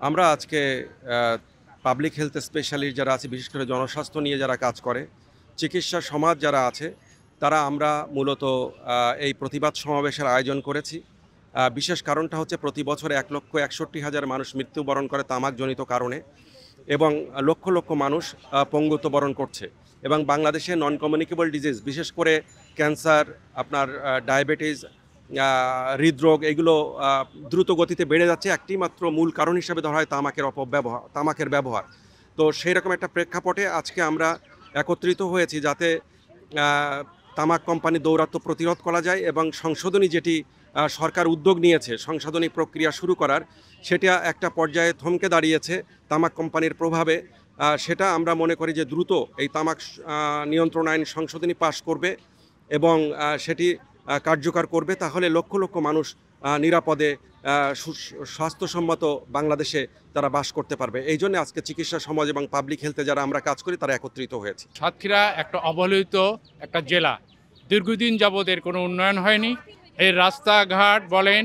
আমরা আজকে public health specialist যারা আছে, বিশেষ করে জনস্বাস্থ্য নিয়ে যারা কাজ করে, চিকিৎসা সমাজ যারা আছে, তারা আমরা মূলত এই প্রতিবাদ সমাবেশের আয়োজন করেছি। বিশেষ কারণটা হচ্ছে প্রতি বছর 1,61,000 মানুষ মৃত্যুবরণ করে তামাকজনিত কারণে, এবং লক্ষ লক্ষ মানুষ পঙ্গুত্ব বরণ করছে। এবং বাংলাদেশে নন কমিউনিকেবল ডিজিজ, বিশেষ করে ক্যান্সার, আপনার ডায়াবেটিস, হৃদরোগ, এগুলো দ্রুত গতিতে বেড়ে যাচ্ছে। একটি মাত্র মূল কারণ হিসেবে ধরা হয় তামাকের ব্যবহার। তো সেই রকম একটা প্রেক্ষাপটে আজকে আমরা একত্রিত হয়েছি যাতে তামাক কোম্পানি দৌরাত্ম্য প্রতিরোধ করা যায়, এবং সংশোধনী যেটি সরকার উদ্যোগ নিয়েছে সংশোধনী প্রক্রিয়া শুরু করার, সেটা একটা পর্যায়ে থমকে দাঁড়িয়েছে তামাক কোম্পানির প্রভাবে। সেটা আমরা মনে করি যে দ্রুত এই তামাক নিয়ন্ত্রণ আইন সংশোধনী পাশ করবে এবং সেটি কার্যকর করবে, তাহলে লক্ষ লক্ষ মানুষ নিরাপদে স্বাস্থ্যসম্মত বাংলাদেশে তারা বাস করতে পারবে। এই জন্য আজকে চিকিৎসা সমাজ এবং পাবলিক হেলথে যারা আমরা কাজ করি তারা একত্রিত হয়েছে। সাতক্ষীরা একটা অবহেলিত একটা জেলা, দীর্ঘদিন যাবৎ এর কোনো উন্নয়ন হয়নি। এর রাস্তাঘাট বলেন,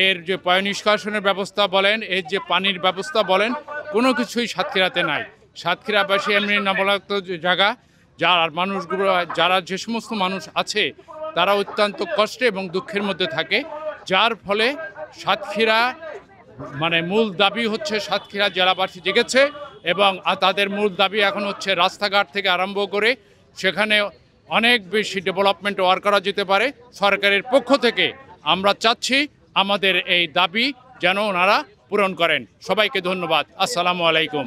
এর যে পয় নিষ্কাশনের ব্যবস্থা বলেন, এর যে পানির ব্যবস্থা বলেন, কোনো কিছুই সাতক্ষীরাতে নাই। সাতক্ষীরাবাসী এমনি নবলাক্ত জায়গা, যার মানুষগুলো, যারা যে সমস্ত মানুষ আছে তারা অত্যন্ত কষ্টে এবং দুঃখের মধ্যে থাকে, যার ফলে সাতক্ষীরা মূল দাবি হচ্ছে সাতক্ষীরা জেলাবাসী জেগেছে, এবং তাদের মূল দাবি এখন হচ্ছে রাস্তাঘাট থেকে আরম্ভ করে সেখানে অনেক বেশি ডেভেলপমেন্ট ওয়ার্ক করা যেতে পারে। সরকারের পক্ষ থেকে আমরা চাচ্ছি আমাদের এই দাবি যেন ওনারা পূরণ করেন। সবাইকে ধন্যবাদ। আসসালামু আলাইকুম।